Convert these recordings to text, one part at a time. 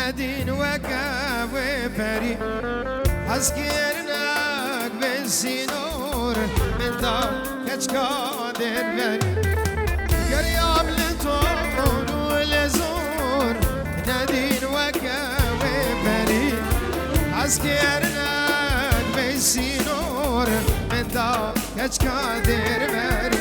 ندين وكاوي بري حسكرناك بالسنور من دار كتش قادر بري قريب لطول ولزور ندين وكاوي بري حسكرناك بالسنور من دار كتش قادر بري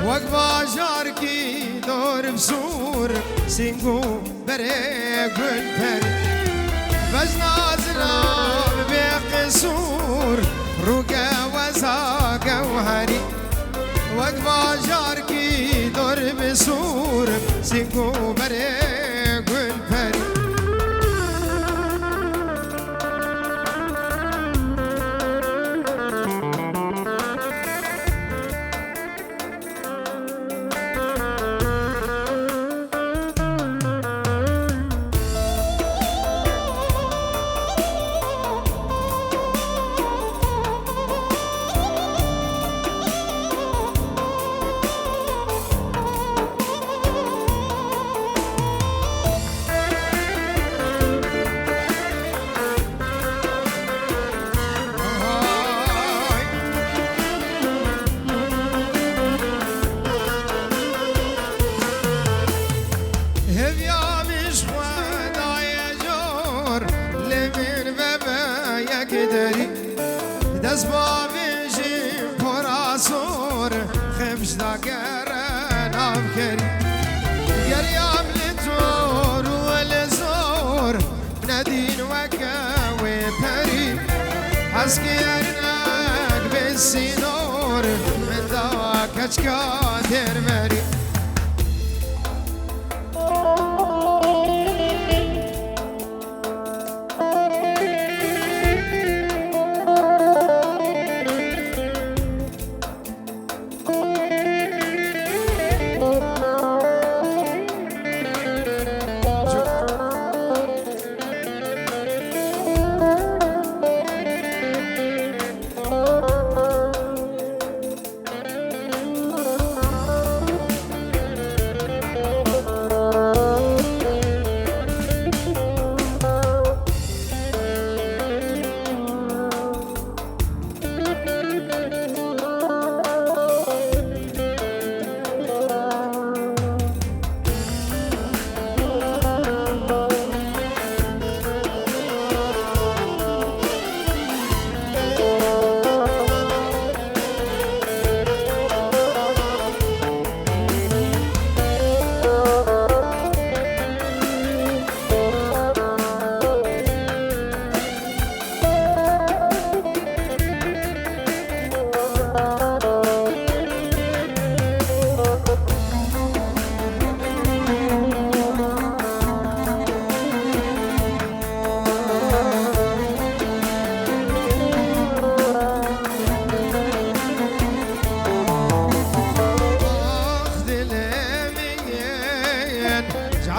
وقبا جاركي دور بسور سينقو بريق والبري بجنا زراب بقصور روقا وزاقا وهري وقبا جاركي دور بسور سينقو بريق والبري دست با ویژی پراسور خمش داگرن آب کری گریم لطور و لزور ندین وکوی پری حس گرنک بسینور من دا کچکا در بری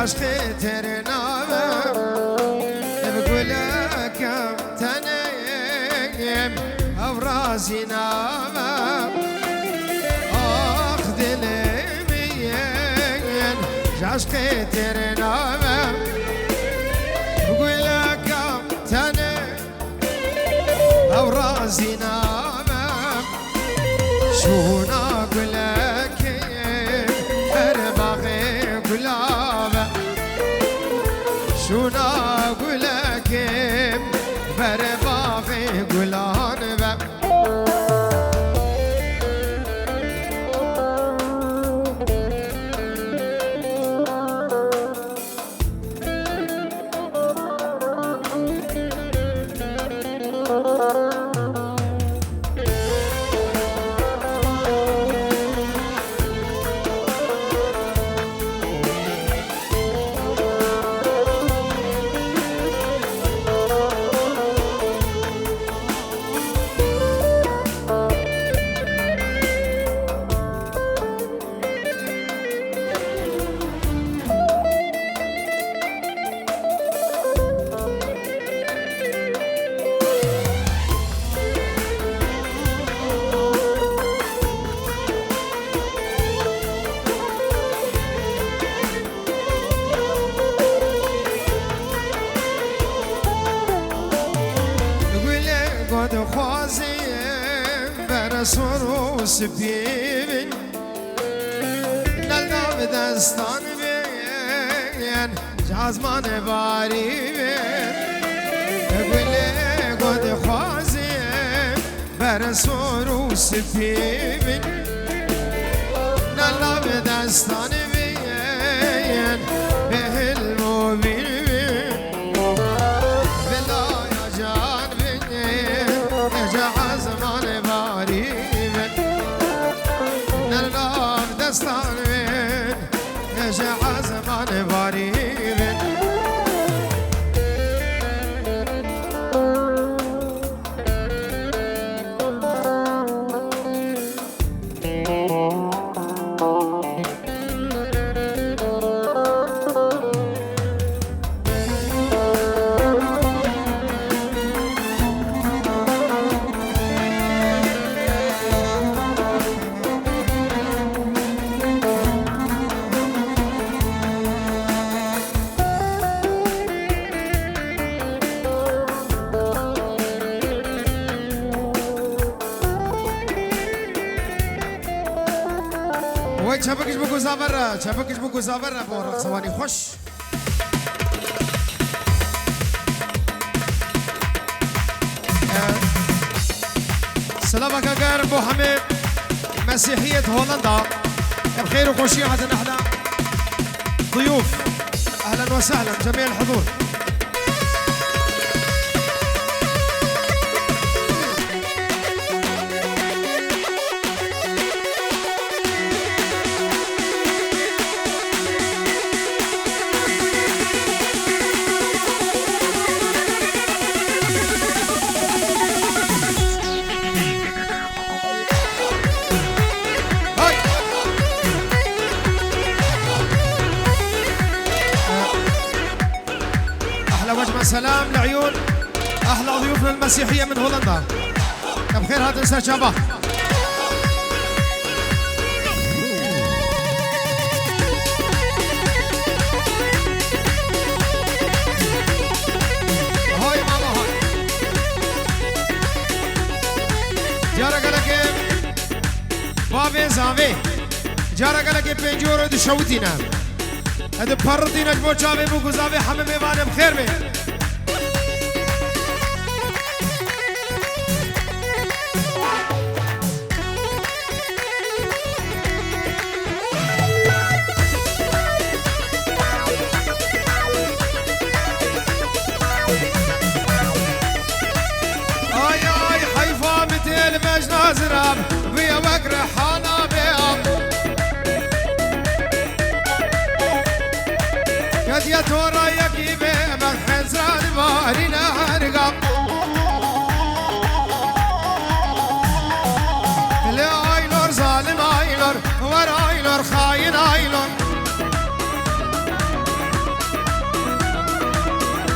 عشقي ترنامه بقولك تنيم أورازي نامه أخذ اليمين عشقي ترنامه بقولك تنيم أورازي نامه شو نقولك أربغي قلابه شو نقولك برباغي قلان بك سبيبن نلنا بدستان بين جازمان باري بين قد خوازم برسور سبيبن نلنا بدستان بين بهلمو بين بلا يا جان بين يا جازمان باري نلنا بدستان بين يا جازمان باري وای چپکش بگو زاور چپکش بگو زاور با رقصوانی خوش سلام اگر بو همه مسیحیت هولندا بخير وخوشي عندنا احنا ضيوف اهلا وسهلا جميع الحضور سلام لعيون احلى ضيوفنا المسيحيه من هولندا بخير هذا السجابه هاي ماما هاي جارا قالك بابي زاوي جارا قالك بنجور دشوتينا هذا بردينا جو جابي بو زاوي حمام ميوان بخير مي نازراب بيا وقر حانا بيام قد يتورا يكي بيمك حزران بارينا هرقام لا ايلور ظالم ايلور ورا ايلور خاين ايلور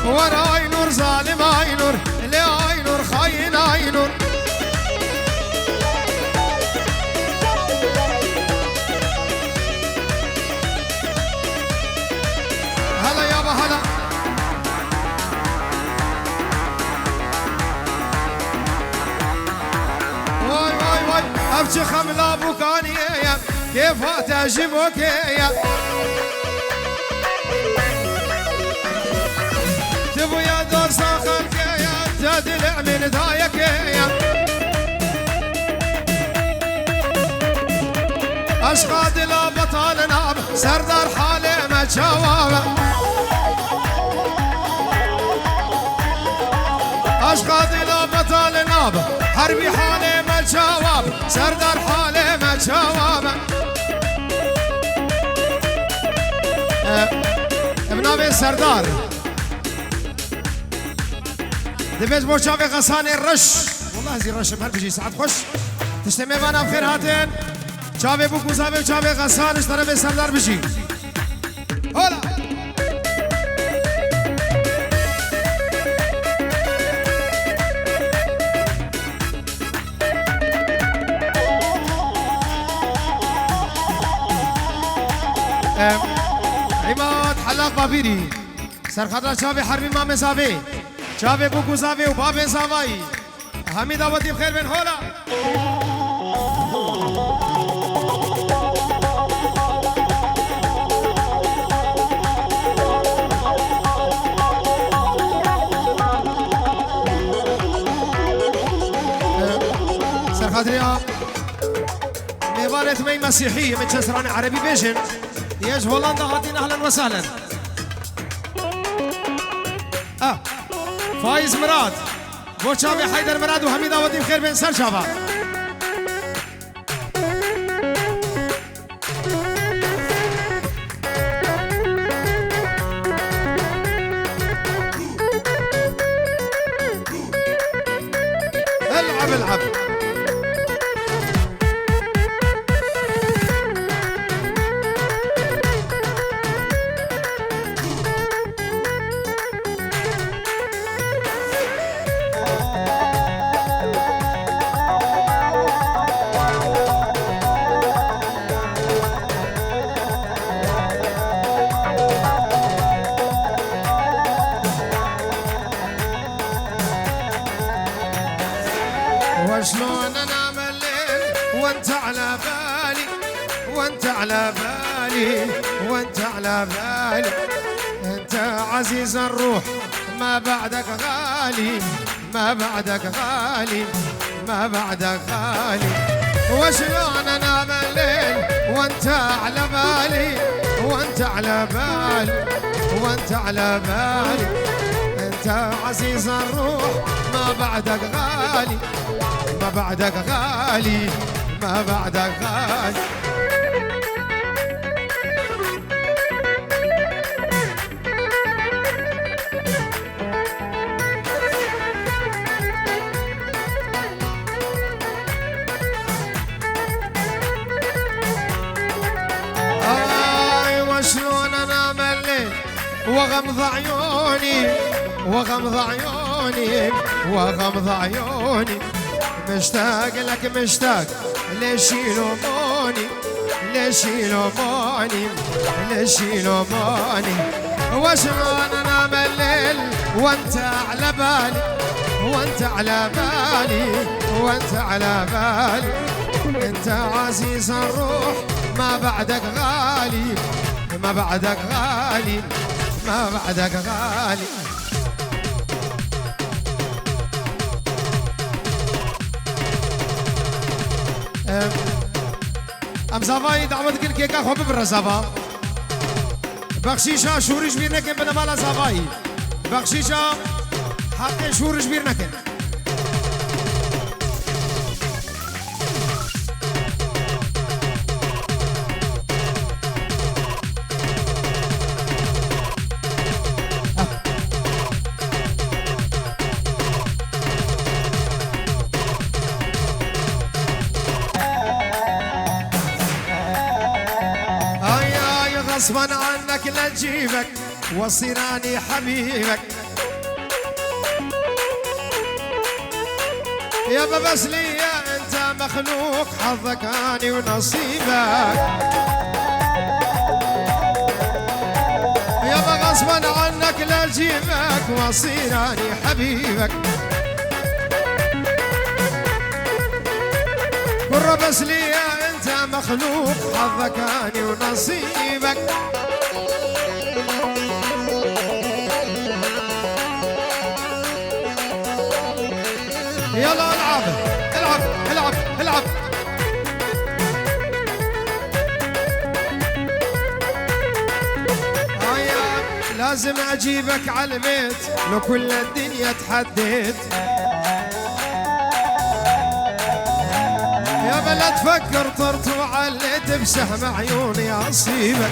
ورا ايلور ظالم ايلور لا ايلور خاين ايلور هلا واي واي واي ابجي خملا بوكاني يا كيف تعجبك يا تبو يا دور ساخنك يا تدلع من دايك يا اشقاد لا بطال ناب سردار حالي ما جواب اشقاد لا بطال ناب حربي حالي ما جواب سردار حالي ما جواب ابنابي سردار دبيت بو شافي غساني الرش والله زي الرش بهر بيجي ساعات خوش تشتمي وانا بخير هاتين شافي بو كوزافي شافي غساني اشترى سردار بيجي هلا عماد حلاق بابيري سرخدرا شافي حربي مامي صافي شافي بوكو صافي وبابي صافي حميد أبدي بخير من هولا وقالت مي مسيحية من شسران عربي بيجن ياج هولندا هاتين أهلا وسهلا. فايز مراد بو شافي حيدر مراد وحميد ودي بخير بين سر شافا. العب العب وشلون انام الليل وانت على بالي وانت على بالي وانت على بالي انت عزيز الروح ما بعدك غالي ما بعدك غالي ما بعدك غالي. وشلون انام الليل وانت على بالي وانت على بالي وانت على بالي انت عزيز الروح ما بعدك غالي ما بعدك غالي ما بعدك غالي. وشلون انام الليل وغمض عيوني وغمض عيوني وغمض عيوني مشتاق لك مشتاق ليش يلوموني ليش يلوموني ليش يلوموني. وشلون انام الليل وانت على بالي وانت على بالي وانت على بالي انت عزيز الروح ما بعدك غالي ما بعدك غالي ما بعدك غالي. ام زافاي دعوت كل كيكا خو ببر زافا بخشيشا شوري جبير نكن بنمالا زافاي بخشيشا حق شوري جبير نكن. غصبا عنك لا تجيبك وصيراني حبيبك يابا بس ليا انت مخلوق حظك اني ونصيبك يابا غصبا عنك لا تجيبك وصيراني حبيبك قرة بس ليا انت مخلوق حظك اني ونصيبك. يلا العب العب العب العب لازم اجيبك على البيت لو كل الدنيا تحديت يا بلا تفكر طرت وعليت بسهم عيوني اصيبك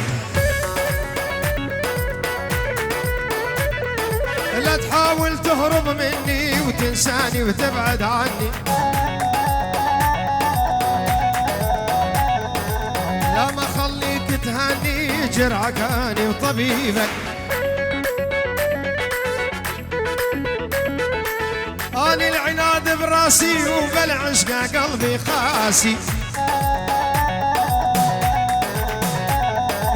لا تحاول تهرب مني وتنساني وتبعد عني لا ما خليك تهني جرعك اني وطبيبك اني العناد براسي وبالعشق قلبي خاسي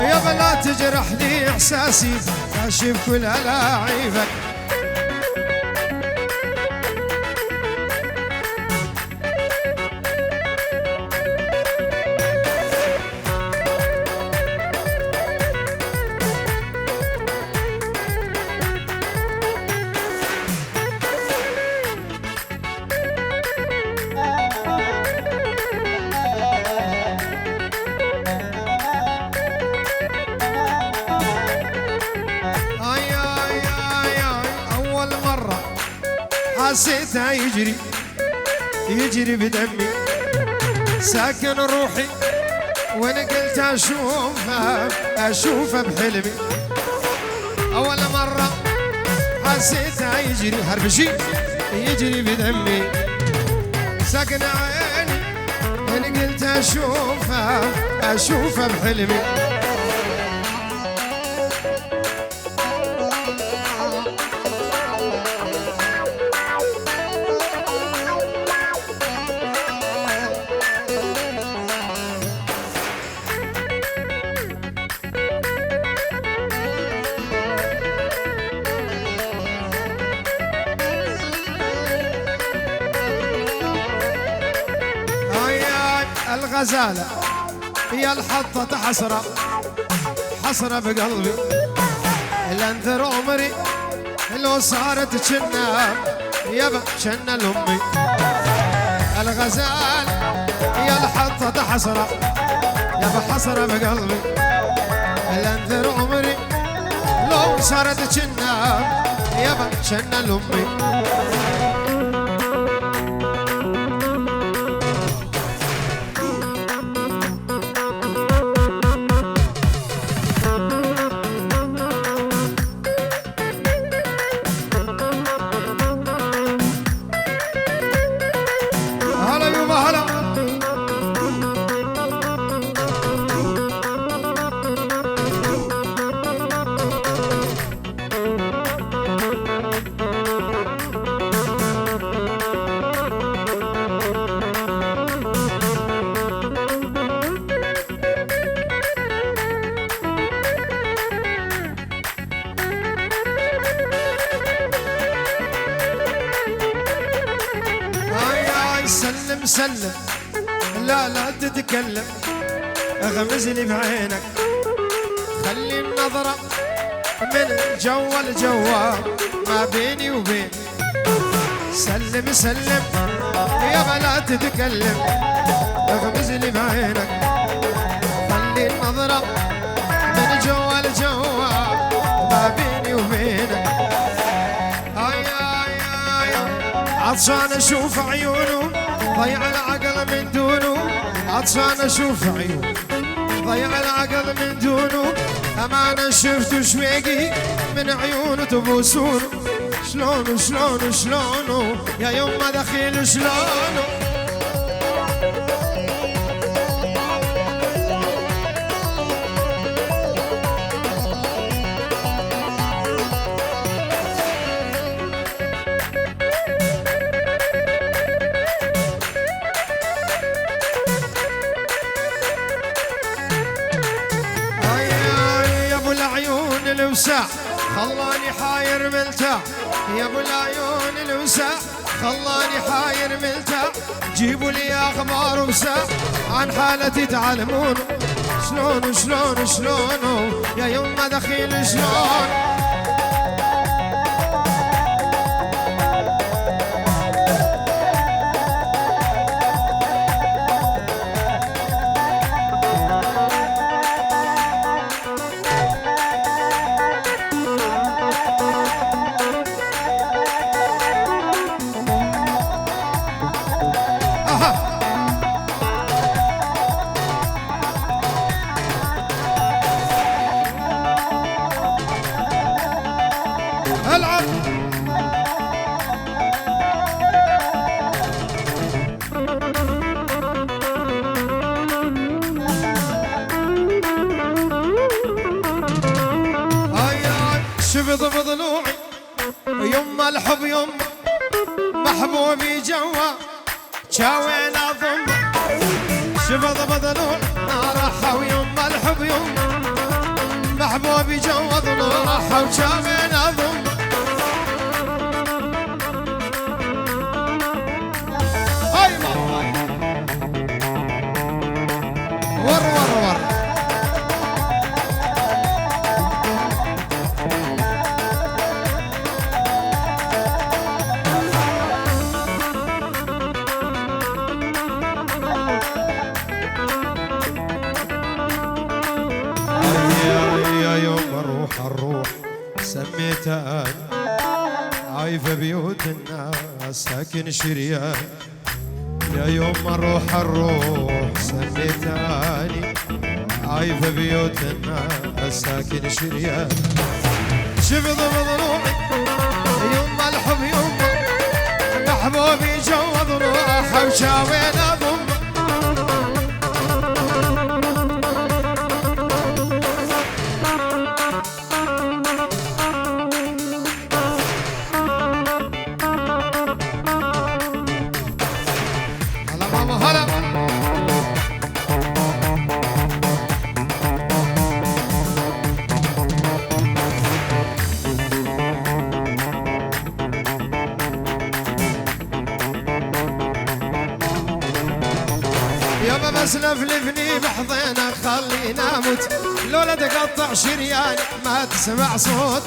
يا بلا تجرحني احساسي كاشف كل الاعيبك حسيته يجري يجري بدمي ساكن روحي وانا قلت اشوفه بحلمي اول مرة حسيته يجري هربشي يجري بدمي ساكن عيني وانا قلت اشوفه بحلمي الغزالة يا الحطة حسرة حسرة بقلبي الانذر عمري لو صارت جنة يابا جنة لأمي الغزالة يا الحطة حسرة يابا حسرة بقلبي الانذر عمري لو صارت جنة يابا جنة لأمي سلم سلم لا تتكلم اغمزني بعينك خلي النظرة من جوا لجوا ما بيني وبين سلم سلم يابا لا تتكلم اغمزني بعينك خلي النظرة من جوا لجوا ما بيني وبينك عطشان اشوف عيونه ضيع العقل من دونه عطشان اشوف عيونه ضيع العقل من دونه امانه شفت شويقي من عيونه تبوسونه شلونه شلونه شلونه يا يما دخيل شلونه الوسع خلاني حاير ملتع يا ابو العيون الوسع خلاني حاير ملتع جيبوا لي اخبار وسع عن حالتي تعلمون شلون شلون شلون يا يما دخيل شلون العب شفت بضلوعي يما الحب يما محبوبي جوا شاوينا ضم شفت بضلوعي راحة ويما الحب يما محبوبي جوا ضلوع راحة وشاوينا ضم ور ور ور يا يوم الروح سميتها عايفة بيوت الناس عالساكن شريان يا يوم ما اروح الروح سميتاني عايف بيوتنا الساكن شريان شفت بضلوعي يوم الحب يوم محبوبي جوض روحه وشاوين اضم بس لفلفني بحضينك خلينا اموت لولا تقطع شرياني ما تسمع صوت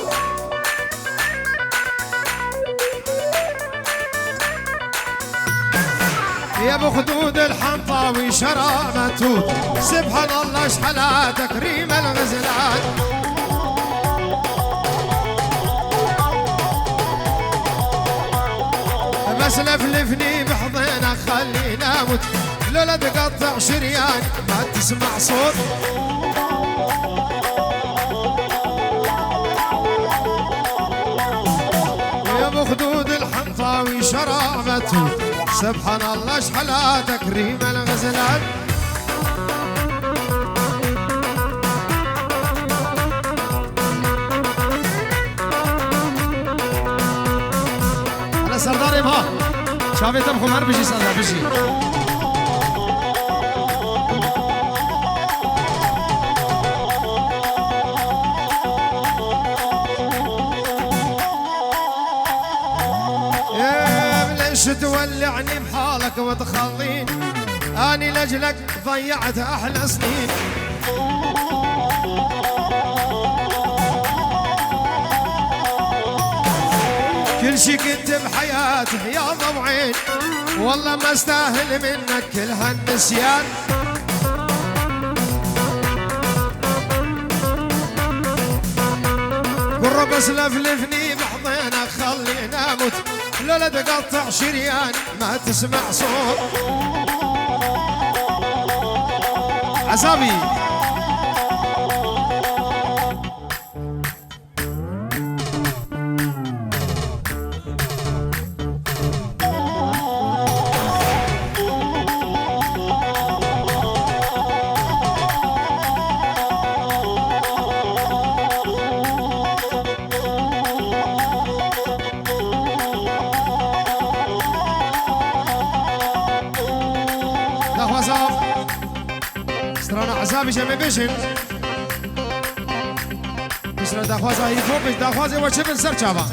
يا ابو خدود الحنطاوي شرى توت سبحان الله اشحلها تكريم الغزلان بس لفلفني بحضينك خلينا اموت لولا تقطع شريان ما تسمع صوت يا ابو خدود الحنطاوي شرابته سبحان الله اشحلها تكريم الغزلان انا سردار ابها شافي تبخو مر بشي سردار بشي تولعني بحالك وتخليني اني لاجلك ضيعت احلى سنين كل شي كنت بحياتي يا ضوعين والله ما استاهل منك كل هالنسيان قرب بس لفلفني بحضينك خلينا اموت لولا تقطع شريان ما تسمع صوت عصابي عذابي جمع بيشن بسرعة داخوازة هي فوق بيش داخوازة وشبن سر چابا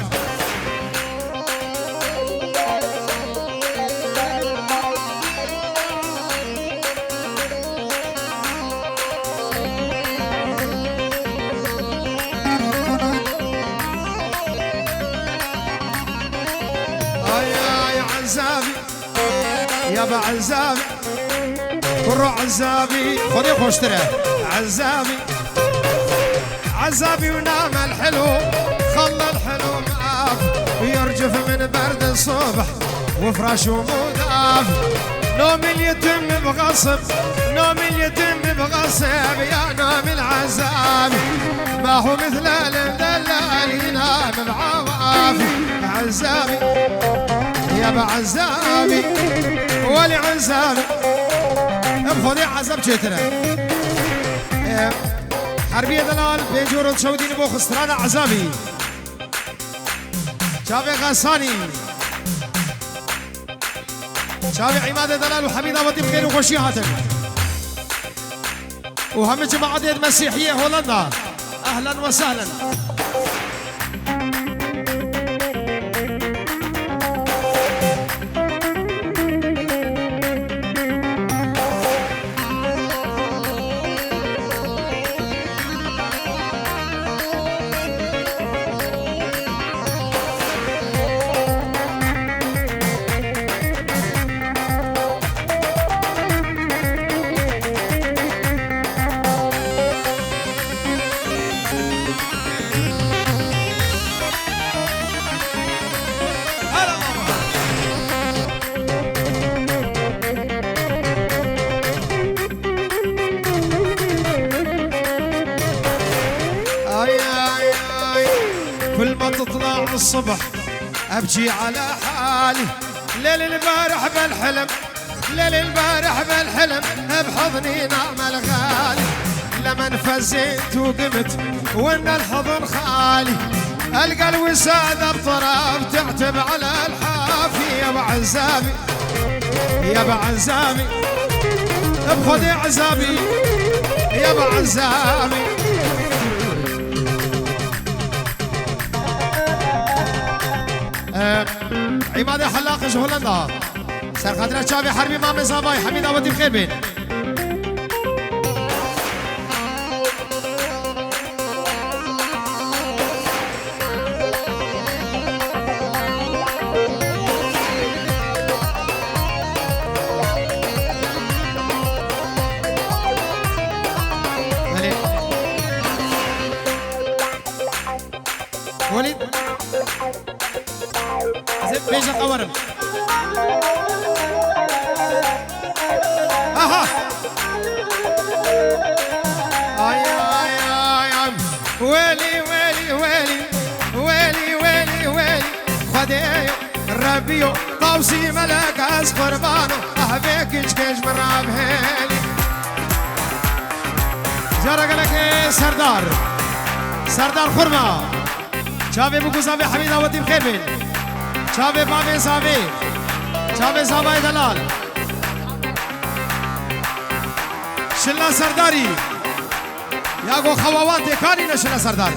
يا عذابي يا بعذابي كرو عزابي خذي خوشتره عزابي عزابي ونام الحلو خلى الحلو مآف ويرجف من برد الصبح وفراشه مضاف نوم اليتم بغصب نوم اليتم بغصب يا نوم العزابي ما هو مثل المدلل ينام بعواف عزابي يا بعزابي ولي عزابي بخذي عذاب جيتنا حربية دلال بيجور تشودين بو خسران عذابي شافي غساني شافي عماد دلال وحميد أبطي بخير وخشي هاتن وهم جماعة المسيحية هولندا أهلا وسهلا آي آي آي كل ما تطلع الصبح أبكي على حالي ليل البارح بالحلم ليل البارح بالحلم بحضني نام الغالي لما انفزيت وقمت وان الحضن خالي القى الوسادة بطرف تعتب على الحافي يا بعزابي يا بعزابي بخذ عزابي يا بعزابي عماد حلاق هولندا سر خاطر شافي حربي مام زاباي حميد اودي بخير بين وليد زين بيش قورم اها اي اي اي ويلي ويلي ويلي ويلي ويلي ويلي خديو ربيو طوسي ملك از قربانو احبك كيش مراب هيلي جارك لك سردار سردار خرما شافي بوكو صافي حميد اودي بخير بين شافي بابي صافي شافي صافي دلال شلا سرداري ياغو خواوات دكاري نشلا سردار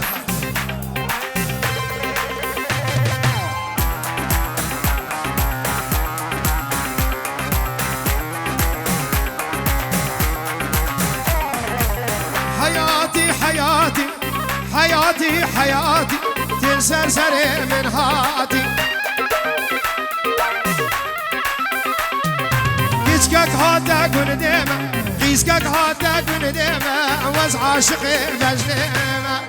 حياتي حياتي حياتي حياتي تنسرسري من هاتي كيشكك هاتا كن ديما قيسكك هاتا كن ديما وز عاشقي بجنيما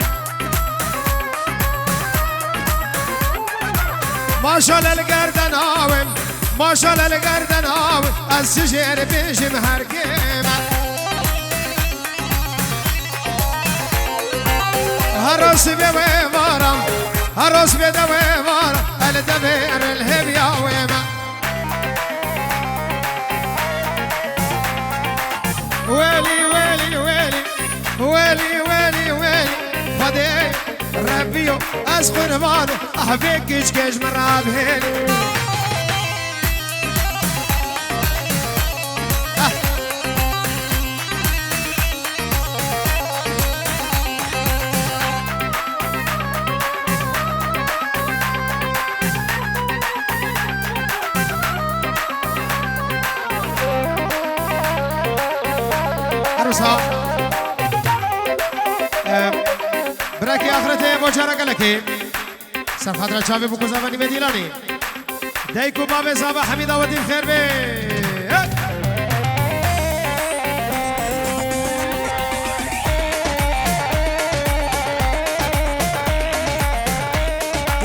ما شاء الله القردن هاوم ما شاء الله القردن هاوم السجير بيجي مهرقيمة هرس بويمارم هرس بدويمارم الدبير الهبيا ويما ويلي ويلي ويلي ويلي ويلي ويلي خدي ربيو اسخن مانو احبك كيش مراب هيلي براكي آخرته مجارة لكي سر خاطر شافي بوكو زباني بديلاني دايكو بابي زابا حميد اودي بخير بي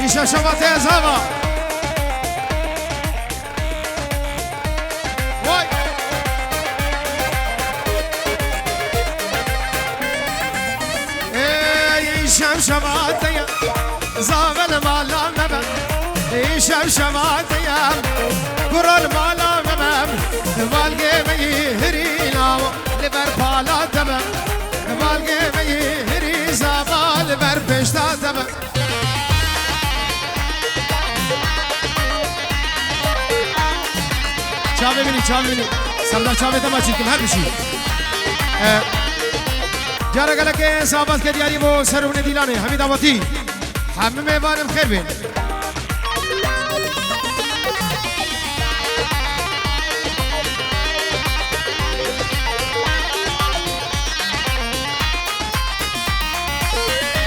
إيشا شباتي زابا شمشماتيا زاغل مالا مبم شمشماتيا قرر مالا مبم والقي بي هرينا لبر بالا تبم والقي بي هري زابا لبر بشتا تبم چاوه بینی سردار چاوه تماشید کم هر بشی جارا گله که صحابت که دیاری بو سرون دیلانه حمید آواتی همه میوانم خیر بین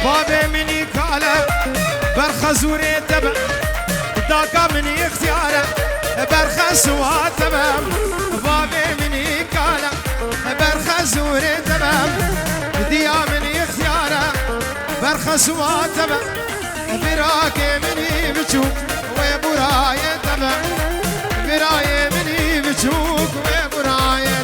بابي مني كاله برخزوري تبع داكا مني اختياره برخزوا تمام بابي مني كاله برخزوري تمام ديا مني اختياره برخزوا تمام براكي مني بتشوك وبرايه تمام برايه مني بتشوك وبرايه